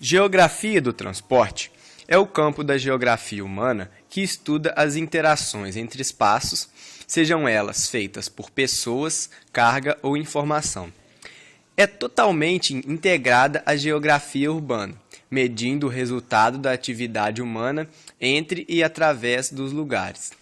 Geografia do transporte é o campo da geografia humana que estuda as interações entre espaços, sejam elas feitas por pessoas, carga ou informação. É totalmente integrada à geografia urbana, medindo o resultado da atividade humana entre e através dos lugares.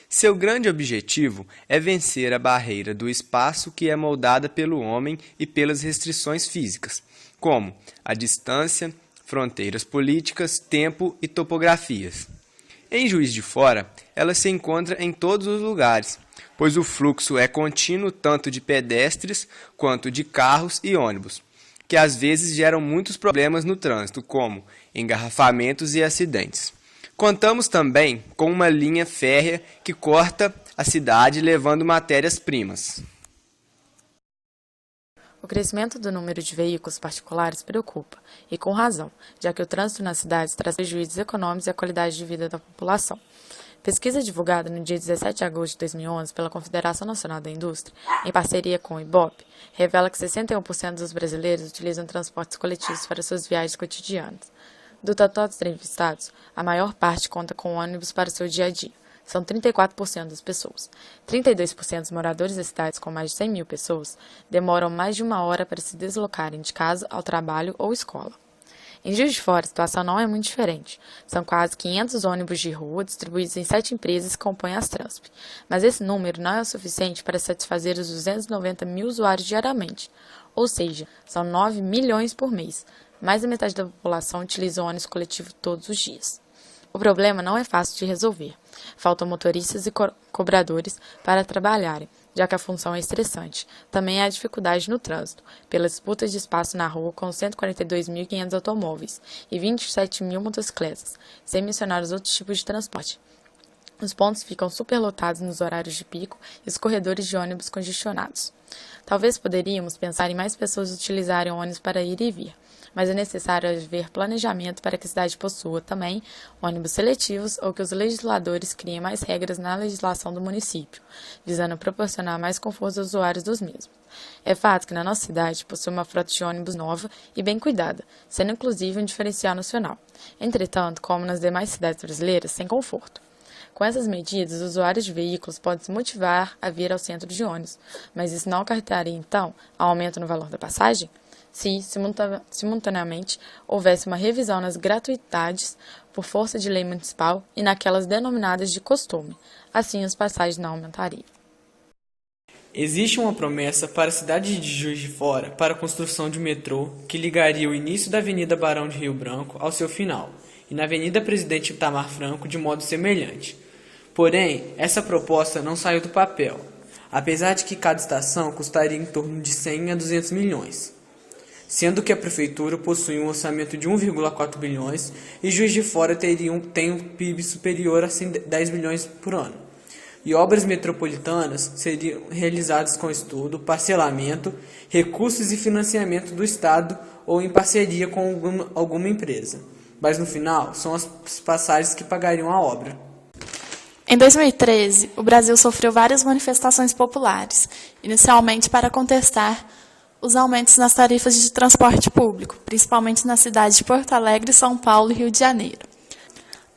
Seu grande objetivo é vencer a barreira do espaço que é moldada pelo homem e pelas restrições físicas, como a distância, fronteiras políticas, tempo e topografias. Em Juiz de Fora, ela se encontra em todos os lugares, pois o fluxo é contínuo tanto de pedestres quanto de carros e ônibus, que às vezes geram muitos problemas no trânsito, como engarrafamentos e acidentes. Contamos também com uma linha férrea que corta a cidade levando matérias-primas. O crescimento do número de veículos particulares preocupa, e com razão, já que o trânsito nas cidades traz prejuízos econômicos e à qualidade de vida da população. Pesquisa divulgada no dia 17 de agosto de 2011 pela Confederação Nacional da Indústria, em parceria com o IBOP, revela que 61% dos brasileiros utilizam transportes coletivos para suas viagens cotidianas. Do total dos entrevistados, a maior parte conta com ônibus para o seu dia a dia. São 34% das pessoas. 32% dos moradores das cidades com mais de 100 mil pessoas demoram mais de 1 hora para se deslocarem de casa ao trabalho ou escola. Em Juiz de Fora, a situação não é muito diferente. São quase 500 ônibus de rua distribuídos em 7 empresas que compõem as Transp. Mas esse número não é o suficiente para satisfazer os 290 mil usuários diariamente. Ou seja, são 9 milhões por mês. Mais da metade da população utiliza o ônibus coletivo todos os dias. O problema não é fácil de resolver. Faltam motoristas e cobradores para trabalharem, já que a função é estressante. Também há dificuldade no trânsito, pela disputa de espaço na rua com 142.500 automóveis e 27 mil motocicletas, sem mencionar os outros tipos de transporte. Os pontos ficam superlotados nos horários de pico e os corredores de ônibus congestionados. Talvez poderíamos pensar em mais pessoas utilizarem o ônibus para ir e vir, mas é necessário haver planejamento para que a cidade possua também ônibus seletivos ou que os legisladores criem mais regras na legislação do município, visando proporcionar mais conforto aos usuários dos mesmos. É fato que na nossa cidade possui uma frota de ônibus nova e bem cuidada, sendo inclusive um diferencial nacional. Entretanto, como nas demais cidades brasileiras, sem conforto. Com essas medidas, os usuários de veículos podem se motivar a vir ao centro de ônibus, mas isso não acarretaria, então, aumento no valor da passagem? Se, simultaneamente, houvesse uma revisão nas gratuidades por força de lei municipal e naquelas denominadas de costume, assim as passagens não aumentariam. Existe uma promessa para a cidade de Juiz de Fora para a construção de metrô que ligaria o início da Avenida Barão de Rio Branco ao seu final, e na Avenida Presidente Itamar Franco de modo semelhante. Porém, essa proposta não saiu do papel, apesar de que cada estação custaria em torno de 100 a 200 milhões. Sendo que a prefeitura possui um orçamento de 1,4 bilhões e Juiz de Fora tem um PIB superior a 10 bilhões por ano. E obras metropolitanas seriam realizadas com estudo, parcelamento, recursos e financiamento do Estado ou em parceria com alguma empresa. Mas no final, são as passagens que pagariam a obra. Em 2013, o Brasil sofreu várias manifestações populares, inicialmente para contestar os aumentos nas tarifas de transporte público, principalmente nas cidades de Porto Alegre, São Paulo e Rio de Janeiro.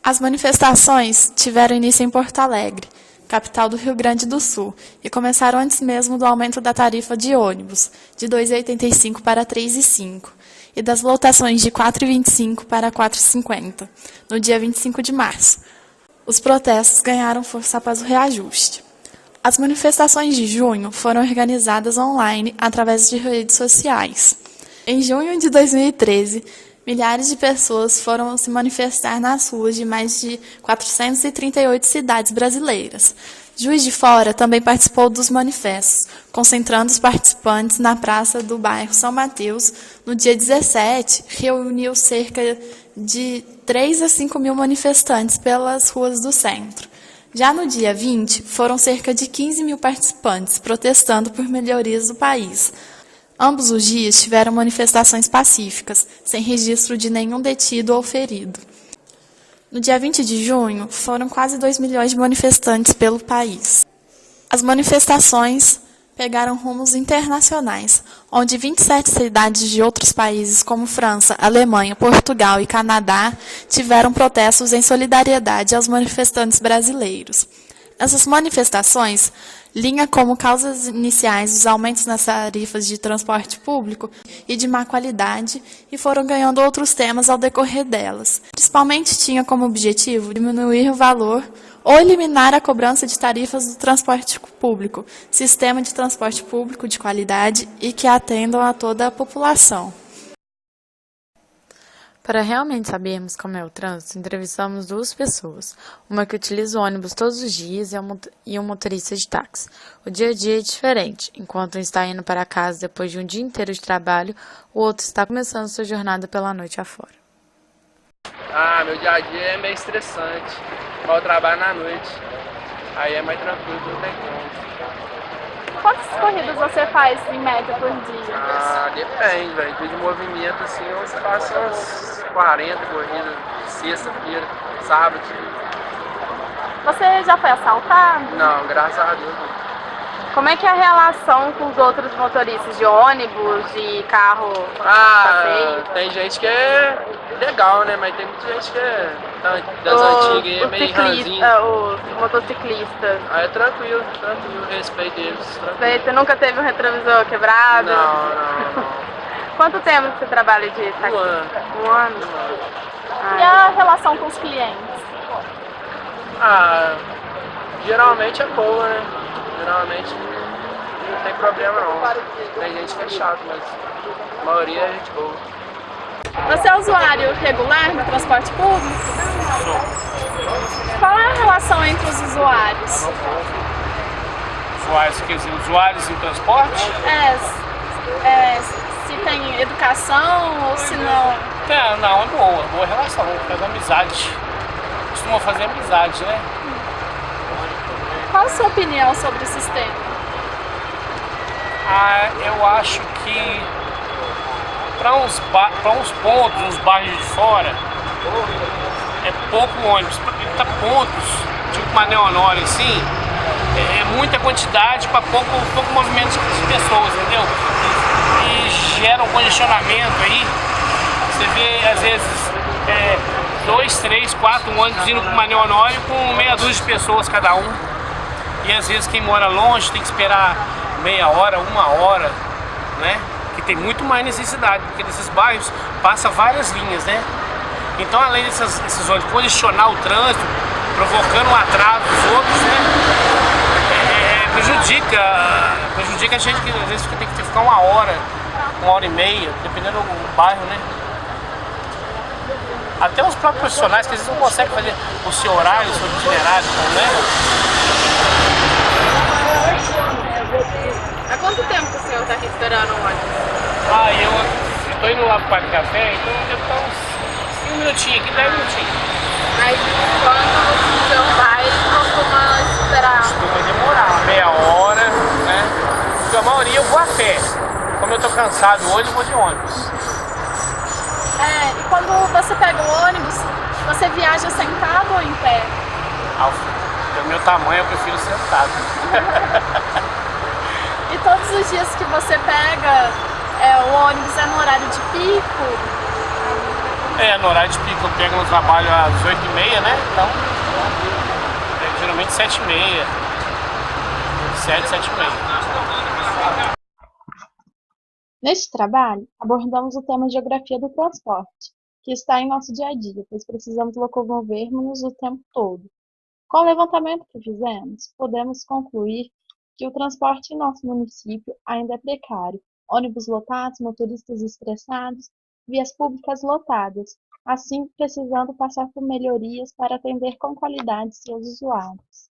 As manifestações tiveram início em Porto Alegre, capital do Rio Grande do Sul, e começaram antes mesmo do aumento da tarifa de ônibus, de R$ 2,85 para R$ 3,05, e das lotações de R$ 4,25 para R$ 4,50, no dia 25 de março. Os protestos ganharam força após o reajuste. As manifestações de junho foram organizadas online através de redes sociais. Em junho de 2013, milhares de pessoas foram se manifestar nas ruas de mais de 438 cidades brasileiras. Juiz de Fora também participou dos manifestos, concentrando os participantes na praça do bairro São Mateus. No dia 17, reuniu cerca de 3 a 5 mil manifestantes pelas ruas do centro. Já no dia 20, foram cerca de 15 mil participantes protestando por melhorias do país. Ambos os dias tiveram manifestações pacíficas, sem registro de nenhum detido ou ferido. No dia 20 de junho, foram quase 2 milhões de manifestantes pelo país. As manifestações pegaram rumos internacionais, onde 27 cidades de outros países como França, Alemanha, Portugal e Canadá tiveram protestos em solidariedade aos manifestantes brasileiros. Essas manifestações linham como causas iniciais os aumentos nas tarifas de transporte público e de má qualidade e foram ganhando outros temas ao decorrer delas. Principalmente tinha como objetivo diminuir o valor ou eliminar a cobrança de tarifas do transporte público, sistema de transporte público de qualidade e que atendam a toda a população. Para realmente sabermos como é o trânsito, entrevistamos 2 pessoas, uma que utiliza o ônibus todos os dias e um motorista de táxi. O dia a dia é diferente, enquanto um está indo para casa depois de um dia inteiro de trabalho, o outro está começando sua jornada pela noite afora. Meu dia a dia é meio estressante, mas eu trabalho na noite, aí é mais tranquilo, não tem como. Quantas corridas você faz em média por dia? Depende, velho. Dia de movimento, assim, eu faço umas 40 corridas, sexta-feira, sábado. Você já foi assaltado? Não, graças a Deus. Não. Como é que é a relação com os outros motoristas de ônibus, de carro, passeio? Tem gente que é legal, né? Mas tem muita gente que é das antigas, é meio ranzinho. Os motociclistas. É tranquilo, respeito eles. Tranquilo. Você nunca teve um retrovisor quebrado? Não. Quanto tempo você trabalha de táxi? 1 ano. 1 ano? E a relação com os clientes? Geralmente é boa, né? Geralmente não tem problema não. Tem gente que é chato, mas a maioria é gente boa. Você é usuário regular no transporte público? Qual é a relação entre os usuários? Usuários, quer dizer, usuários em transporte? Se tem educação ou se não? Não, é boa relação, faz amizade. Costuma fazer amizade, né? Qual a sua opinião sobre o sistema? Eu acho que para uns pontos, uns bairros de fora, é pouco ônibus. Para pontos, tipo Mané Honório, assim, é muita quantidade para pouco movimento de pessoas, entendeu? E gera um congestionamento aí. Você vê, às vezes, 2, 3, 4 ônibus indo para Mané Honório com meia dúzia de pessoas cada um. E às vezes quem mora longe tem que esperar meia hora, 1 hora, né? Que tem muito mais necessidade, porque nesses bairros passa várias linhas, né? Então, além desses ônibus congestionar o trânsito, provocando um atraso dos outros, né? Prejudica a gente que às vezes tem que ficar 1 hora, 1h30, dependendo do bairro, né? Até os próprios profissionais que às vezes não conseguem fazer o seu horário, o seu itinerário, né? Há quanto tempo que o senhor está aqui esperando o ônibus? Eu tô indo lá pro Parque Café, então eu devo estar uns 5 minutinhos aqui, 10 minutinhos. Mas quando o senhor vai, costuma esperar? Costuma demorar, meia hora, né? Porque a maioria eu vou a pé. Como eu tô cansado hoje, eu vou de ônibus. E quando você pega o ônibus, você viaja sentado ou em pé? Pelo meu tamanho, eu prefiro sentado. E todos os dias que você pega o ônibus é no horário de pico? No horário de pico eu pego no trabalho às 8h30, né? Então, geralmente 7h30. 7h30. Neste trabalho, abordamos o tema Geografia do Transporte, que está em nosso dia a dia, pois precisamos locomover-nos o tempo todo. Com o levantamento que fizemos, podemos concluir que o transporte em nosso município ainda é precário, ônibus lotados, motoristas estressados, vias públicas lotadas, assim precisando passar por melhorias para atender com qualidade seus usuários.